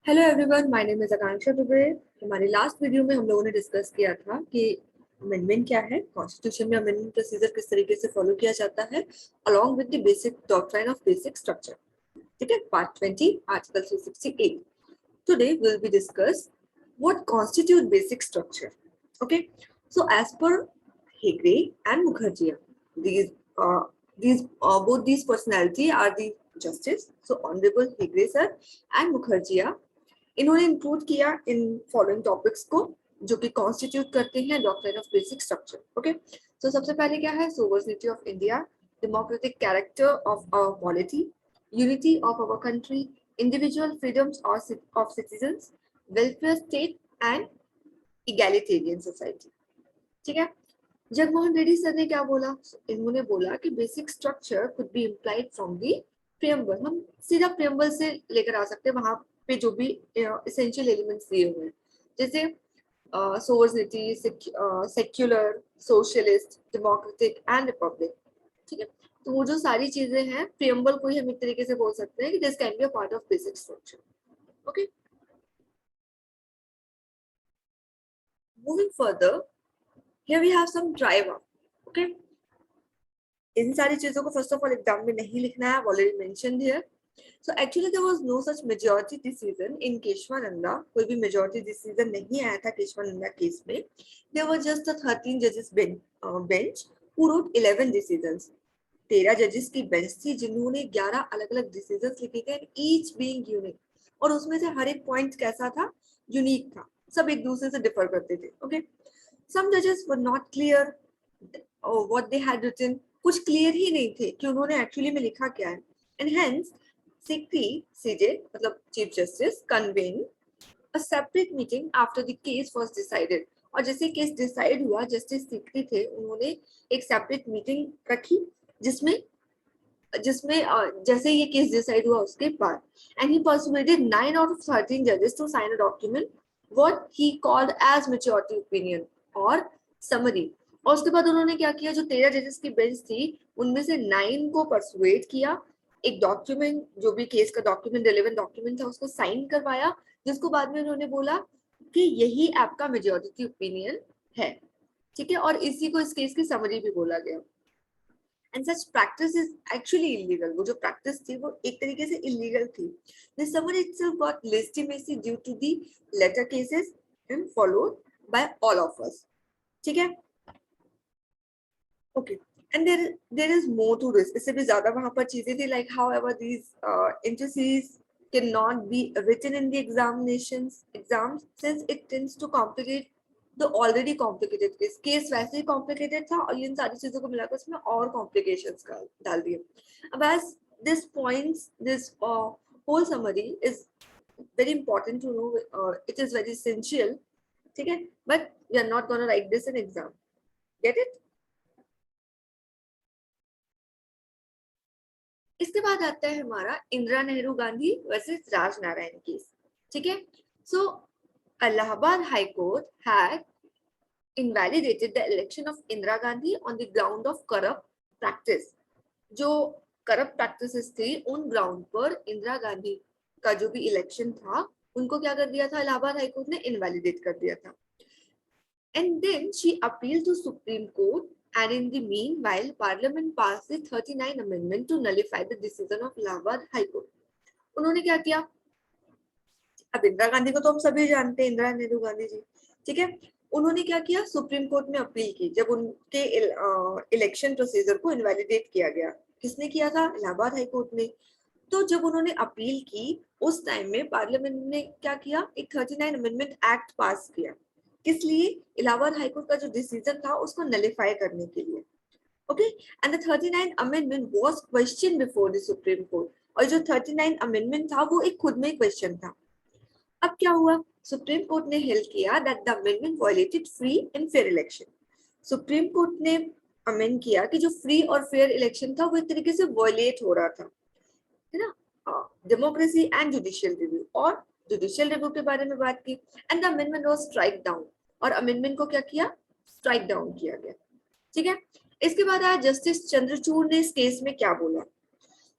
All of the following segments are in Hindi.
Hello everyone, my name is Akanksha Dubey. हमारी लास्ट वीडियो में हम लोगों ने डिस्कस किया था कि अमेंडमेंट क्या है, कॉन्स्टिट्यूशन में अमेंडमेंट प्रोसीजर किस तरीके से फॉलो किया जाता है, along with the basic doctrine of basic structure. ठीक है, part 20, article 368। Today will be discuss what constitute basic structure. Okay, so as per Hegde and Mukherjee, both these personality are the justice. So honorable Hegde sir and Mukherjee, इन्होंने इंक्लूड किया इन फॉलोइंग टॉपिक्स को जो कि कॉन्स्टिट्यूट करते हैं doctrine of basic structure. Okay, तो सबसे पहले क्या है? Sovereignty of India, democratic character of our polity, unity of our country, individual freedoms of citizens, welfare state and egalitarian society. ठीक है, जगमोहन रेड्डी सर ने क्या बोला? इन्होंने बोला कि basic structure could be implied from the preamble. हम सीधा प्रियम्बल से लेकर आ सकते हैं, वहां पे जो भी एसेंशियल एलिमेंट्स दिए हुए हैं, जैसे sovereignty, secular, socialist, democratic and Republic. ठीक है, तो वो जो सारी चीजें हैं प्रियम्बल को ही हम एक तरीके से बोल सकते हैं कि this can be a part of basic structure. Okay, moving further, here we have some driver. Okay, इन सारी चीजों को फर्स्ट ऑफ ऑल एग्जाम में नहीं लिखना है, already mentioned here. So actually there was no such majority decision in Kesavananda. कोई भी majority decision नहीं आया था केशवानंदा केस में। There were just a 13 judges bench who wrote 11 decisions। 13 जजेस की बेंच थी जिन्होंने 11 अलग अलग डिसीजन लिखे थे, each being unique। और उसमें से हर एक पॉइंट कैसा था? यूनिक था, सब एक दूसरे से डिफर करते थे। Okay, some judges were not clear what they had written। कुछ क्लियर ही नहीं थे कि उन्होंने एक्चुअली में लिखा क्या है। एंड हेंस CJ मतलब chief justice convene a separate meeting after the case was decided। और जैसे केस डिसाइड हुआ, जस्टिस सीकरी थे, उन्होंने एक सेपरेट मीटिंग रखी जिसमें जिसमें जैसे ये केस डिसाइड हुआ उसके बाद, and he persuaded 9 out of 13 judges to sign a document what he called as maturity opinion और summary। और उसके बाद उन्होंने क्या किया? जो 13 जजेस की बेंच थी उनमें से 9 को परसुएट किया, एक डॉक्यूमेंट, जो भी केस का डॉक्यूमेंट, रिलेवेंट डॉक्यूमेंट था, उसको साइन करवाया, जिसको बाद में उन्होंने बोला कि यही आपका मेजॉरिटी ओपिनियन है। ठीक है, और इसी को इस केस की समरी भी बोला गया। And such practice is actually illegal. वो जो प्रैक्टिस थी वो एक तरीके से इलीगल थी। This summary itself got legitimacy due to the latter cases and followed by all of us. ठीक है, okay, and there is more to this. इससे भी ज्यादा वहां पर चीजें थी, like however these intricacies cannot be written in the exams since it tends to complicate the already complicated case। Case वैसे ही complicated था और इन सारी चीजों को मिलाकर उसमें और complications डाल दिए। अब as this points, this whole summary is very important to know, it is very essential। ठीक है, but we are not going to write this in exam। Get it? इसके बाद आता है हमारा इंदिरा नेहरू गांधी वर्सेस राजनारायण केस। ठीक है, so Allahabad high court had invalidated the election of Indira Gandhi on the ground of corrupt practice। जो करप्ट प्रैक्टिसेस थी उन ग्राउंड पर इंदिरा गांधी का जो भी इलेक्शन था उनको क्या कर दिया था? इलाहाबाद हाई कोर्ट ने इनवैलिडेट कर दिया था। And then she appealed to Supreme Court, and in the meanwhile, Parliament passed the 39 Amendment to nullify the decision of Allahabad High Court। उन्होंने क्या किया? अब इंदिरा गांधी को तो हम सभी जानते हैं, इंदिरा नेहरू गांधी जी। ठीक है, उन्होंने क्या किया? सुप्रीम कोर्ट में अपील की जब उनके इलेक्शन प्रोसीजर को इनवैलिडेट किया गया। किसने किया था? इलाहाबाद हाई कोर्ट ने। तो जब उन्होंने अपील की उस टाइम में पार्लियामेंट ने क्या किया? एक 39 अमेंडमेंट एक्ट पास किया। किस लिए? इलाहाबाद हाईकोर्ट का जो डिसीजन था उसको नलिफाई करने के लिए। Okay, and the 39 amendment was question before the supreme court. और जो 39 अमेंडमेंट था वो एक खुद में क्वेश्चन था। अब क्या हुआ? सुप्रीम कोर्ट ने हेल्ड किया that the amendment violated free and fair election. Supreme court ने अमेंड किया कि जो फ्री और फेयर इलेक्शन था वो एक तरीके से वायलेट हो रहा था, है ना? डेमोक्रेसी एंड जुडिशियल रिव्यू, और जुडिशियल रिव्यू के बारे में बात की। And the amendment was strike down, और अमेंडमेंट को क्या किया? स्ट्राइक डाउन किया गया। ठीक है, इसके बाद आया जस्टिस चंद्रचूड़ ने इस केस में क्या बोला।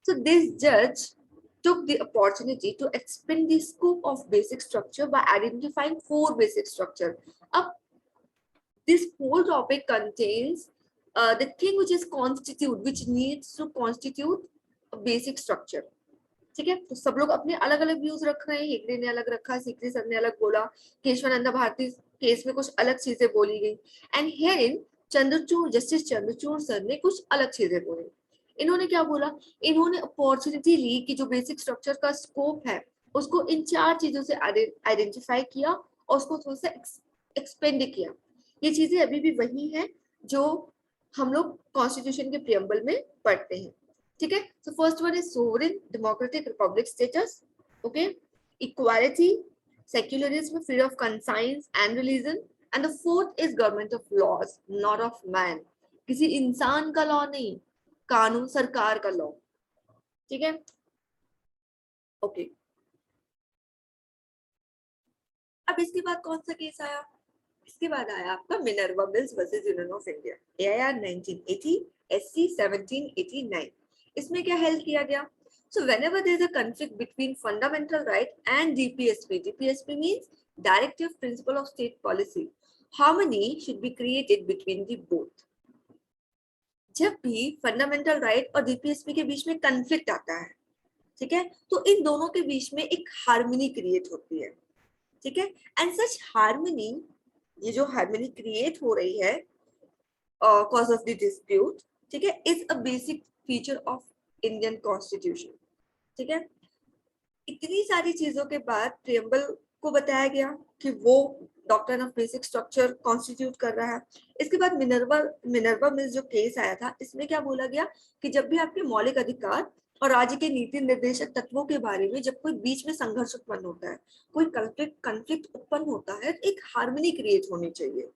सो दिस जज took the opportunity to expand the scope of basic structure by identifying 4 basic structure. Up this whole topic contains the thing which is constitute, which needs to constitute a basic structure. ठीक है, तो सब लोग अपने अलग अलग व्यूज रख रहे हैं. हेगड़े ने अलग रखा, सीकरी सर ने अलग बोला, केशवानंदा भारती केस में कुछ अलग चीजें बोली गई, and here in Chandrachud, justice Chandrachud sir ने कुछ अलग चीजें बोली. इन्होंने क्या बोला, इन्होंने अपॉर्चुनिटी ली कि जो बेसिक स्ट्रक्चर का स्कोप है उसको इन 4 चीजों से आइडेंटिफाई किया और उसको थोड़ा सा एक्सपेंड किया. ये चीजें अभी भी वही है जो हम लोग कॉन्स्टिट्यूशन के प्रियम्बल में पढ़ते हैं. ठीक है, so first one is sovereign democratic republic status, okay, equality, secularism, freedom of conscience and religion, and the fourth is government of laws, not of man. किसी इंसान का लॉ नहीं, कानून सरकार का लॉ. ठीक है, ओके. अब इसके बाद कौन सा केस आया, इसके बाद आया आपका Minerva mills versus union of India, AIR 1980, SC 1789. इसमें क्या हेल्प किया गया? So whenever there is a conflict between fundamental right and DPSP, DPSP means Directive Principle of State Policy, harmony should be created between the both. जब भी फंडामेंटल राइट और डीपीएसपी के बीच में कंफ्लिक्ट आता है, ठीक है, तो इन दोनों के बीच में एक हार्मनी क्रिएट होती है. ठीक है, एंड सच हार्मनी, ये जो हार्मनी क्रिएट हो रही है कॉज ऑफ द डिस्प्यूट, ठीक है, is a basic feature of Indian constitution. ठीक है, इतनी सारी चीजों के बाद प्रियम्बल को बताया गया कि वो doctrine of basic structure constitute कर रहा है. इसके बाद मिनर्वा मिल्स जो केस आया था, इसमें क्या बोला गया कि जब भी आपके मौलिक अधिकार और राज्य के नीति निर्देशक तत्वों के बारे में जब कोई बीच में संघर्ष उत्पन्न होता है, कोई कंफ्लिक्ट उत्पन्न होता है, एक हार्मनी क्रिएट होनी चाहिए.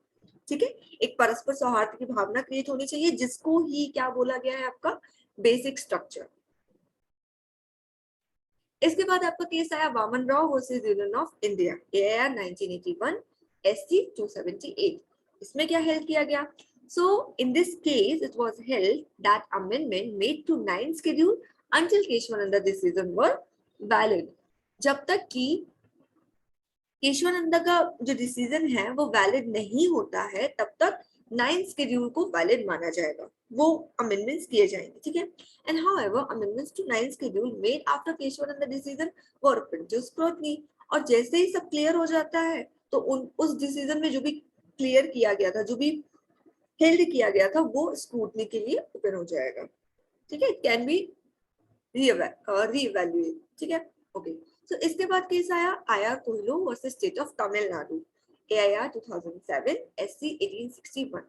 ठीक है, एक परस्पर सौहार्द की भावना क्रिएट होनी चाहिए, जिसको ही क्या बोला गया है, आपका बेसिक स्ट्रक्चर. इसके बाद आपका केस आया Waman Rao versus union of India, AIR 1981, SC 278. इसमें क्या हेल्प किया गया? So in this case it was held that amendment made to 9 schedule until Kesavananda decision were valid. जब तक कि केशवानंदा का जो डिसीजन है वो वैलिड नहीं होता है, तब तक 9 शेड्यूल को वैलिड माना जाएगा, वो अमेंडमेंट्स किए जाएंगे. ठीक है, and however amendments to 9 schedule made after Kesavananda decision were open to scrutiny. और जैसे ही सब क्लियर हो जाता है तो उस डिसीजन में जो भी क्लियर किया गया था, जो भी हेल्ड किया गया था, वो स्क्रूटनी के लिए ओपन हो जाएगा. ठीक है, इट कैन बी रीइवैल्यूएट. ठीक है, ओके. So, इसके बाद केस आया आया Coelho versus state of Tamil Nadu, AIR 2007, SC 1861.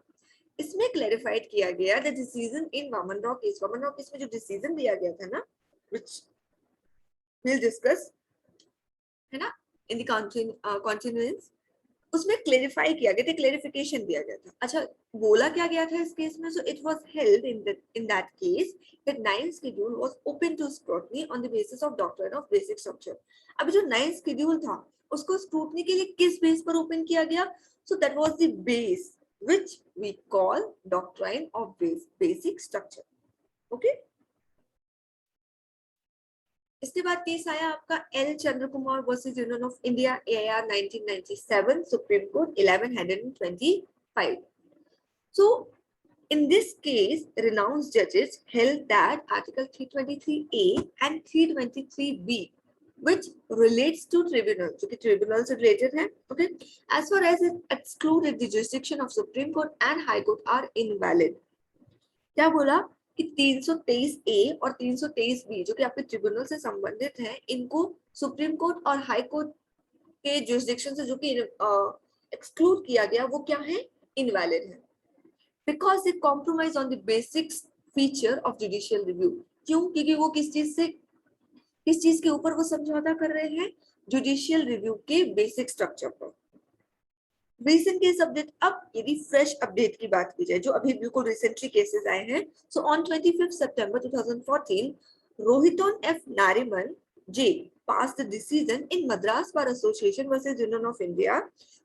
इसमें क्लैरिफाइड किया गया the decision in Waman Rao case. Waman Rao case में जो डिसीजन दिया गया था ना, which we'll discuss, है ना, इन द continuance, उसमें क्लेरिफाई किया गया था, क्लेरिफिकेशन दिया गया था. अच्छा, बोला क्या गया था इस केस में? So it was held in that case that 9th schedule was open to scrutiny on the basis of doctrine of basic structure. अभी जो 9th schedule था उसको स्क्रूटनी के लिए किस बेस पर ओपन किया गया? So that was the base which we call doctrine of basic structure. Okay, इसके बाद केस आया आपका L Chandra Kumar versus union of India, AIR 1997, supreme court 1125. So in this case, renowned judges held that Article 323A and 323B, which relates to tribunal, जो कि tribunal से related है, okay, as far as it excluded the jurisdiction of Supreme Court and High Court are invalid. क्या बोला कि 323A और 323B जो कि आपके ट्रिब्यूनल से संबंधित हैं, इनको सुप्रीम कोर्ट और हाई कोर्ट के जुरिस्डिक्शन से जो कि एक्सक्लूड किया गया, वो क्या है? इनवैलिड है, because they compromise on the basic feature of judicial review. क्यों? क्योंकि वो किस चीज के ऊपर वो समझौता कर रहे हैं? जुडिशियल रिव्यू के बेसिक स्ट्रक्चर पर. Recent case update. अब यदि फ्रेश अपडेट की बात की जाए, जो अभी बिल्कुल रिसेंटली केसेस आए हैं, so on 25 September 2014, रोहितोन F Nariman J passed the decision in Madras Bar Association versus Union of India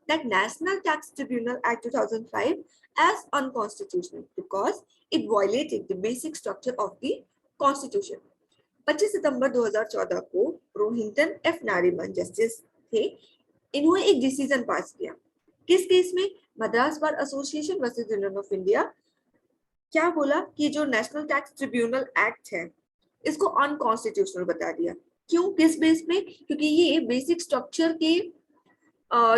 that National Tax Tribunal Act 2005 as unconstitutional because it violated the basic structure of the Constitution. 25 सितंबर 2014 को रोहिंटन एफ नारीमन जस्टिस थे, इन्होंने एक डिसीजन पास किया। किस केस में? Madras bar association versus union of India. क्या बोला कि जो नेशनल टैक्स ट्रिब्यूनल एक्ट है इसको अनकॉन्स्टिट्यूशनल बता दिया। क्यों? किस बेस में? क्योंकि ये बेसिक स्ट्रक्चर के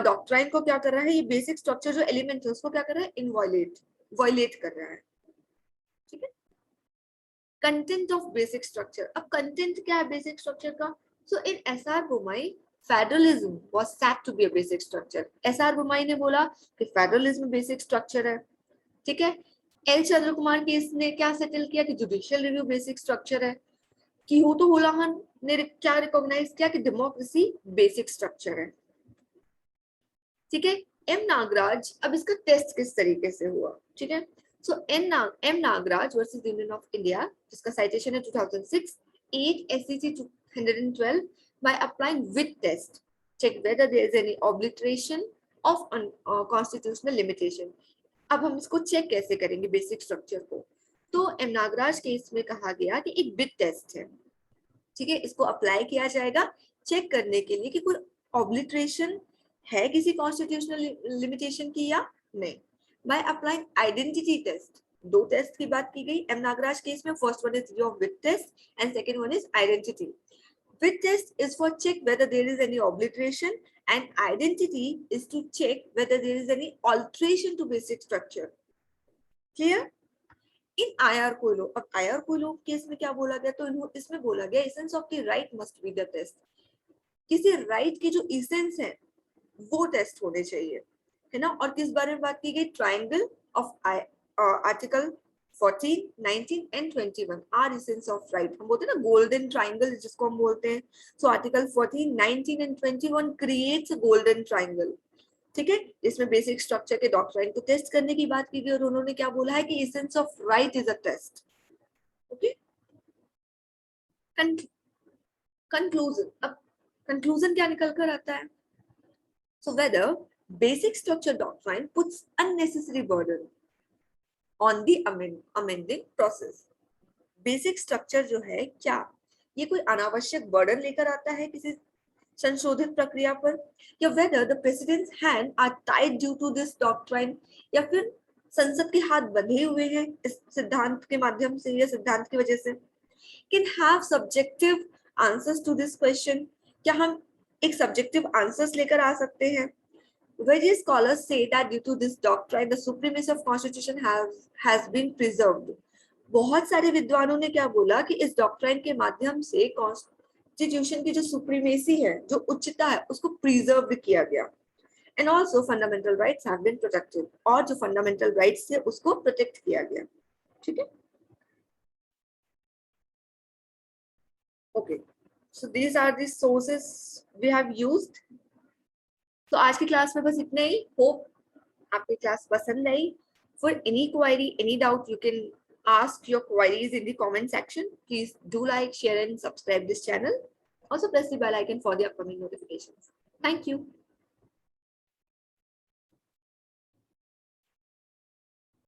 डॉक्ट्राइन को क्या कर रहा है, ये बेसिक स्ट्रक्चर जो एलिमेंट है उसको क्या कर रहा है, वायलेट कर रहा है। ठीक है। कंटेंट ऑफ बेसिक स्ट्रक्चर, अब कंटेंट क्या है बेसिक स्ट्रक्चर का? So in SR Bommai federalism was said to be a basic structure. SR Bommai ने बोला कि फेडरलिज्म बेसिक स्ट्रक्चर है। ठीक है। एल चंद्र कुमार केस ने क्या सेटल किया कि जुडिशियल रिव्यू बेसिक स्ट्रक्चर है। कि हो तो होलाहन ने क्या रिकॉग्नाइज किया कि डेमोक्रेसी बेसिक स्ट्रक्चर है। ठीक है। एम नागराज, अब इसका टेस्ट किस तरीके से हुआ? ठीक है। So M Nagaraj versus union of India, जिसका साइटेशन है 2006, 8 SCC 212, by applying with test check whether there is any obliteration of constitutional limitation। अब हम इसको चेक कैसे करेंगे बेसिक स्ट्रक्चर को? तो एम नागराज केस में कहा गया कि एक बिट टेस्ट है। ठीक है। इसको अप्लाई किया जाएगा चेक करने के लिए कि कोई ऑब्लिटरेशन है किसी कॉन्स्टिट्यूशनल लिमिटेशन की या नहीं। बाय अप्लाइंग आइडेंटिटी टेस्ट, दो टेस्ट की बात की गई एम नागराज केस में। First one is your with test and second one is identity. With test is for check whether there is any obliteration and identity is to check whether there is any alteration to basic structure. Clear? In IR कोइलो, अब आईआर कोइलो केस में क्या बोला गया? तो इसमें बोला गया essence of the right must be the test. किसी राइट के जो एसेंस है वो टेस्ट होने चाहिए, है ना। और किस बारे में बात की गई? Triangle of article 14, 19 and 21 are essence of right. हम बोलते हैं ना गोल्डन ट्रायंगल जिसको हम बोलते हैं। So article 14, 19 and 21 creates a golden triangle. ठीक है। इसमें बेसिक स्ट्रक्चर के डॉक्ट्राइन को टेस्ट करने की बात की गई और उन्होंने क्या बोला है कि essence of right is a test. Okay. Conclusion, अब कंक्लूजन क्या निकल कर आता है? So whether basic structure doctrine puts unnecessary burden on the amending process। Basic structure जो है क्या ये कोई अनावश्यक बर्डन लेकर आता है किसी संशोधित प्रक्रिया पर? या whether the president's hand are tied due to this doctrine, या फिर संसद के हाथ बंधे हुए हैं इस सिद्धांत के माध्यम से या सिद्धांत की वजह से? Can have subjective answers to this question, क्या हम एक सब्जेक्टिव आंसर्स लेकर आ सकते हैं? Various scholars say that due to this doctrine, the supremacy of constitution has been preserved। बहुत सारे विद्वानों ने क्या बोला कि इस डॉक्ट्राइन के माध्यम से कॉन्स्टिट्यूशन की जो सुप्रीमेसी है, जो उच्चता है, उसको प्रिजर्व किया गया। And also fundamental rights have been protected, और जो फंडामेंटल राइट्स है उसको प्रोटेक्ट किया गया। ठीक है। Okay, so these are the sources we have used. तो आज की क्लास में बस इतना ही। होप आपकी क्लास पसंद आई। For any query, any doubt, you can ask your queries in the comment section. Please do like, share and subscribe this channel. Also press the bell icon for the upcoming notifications. Thank you.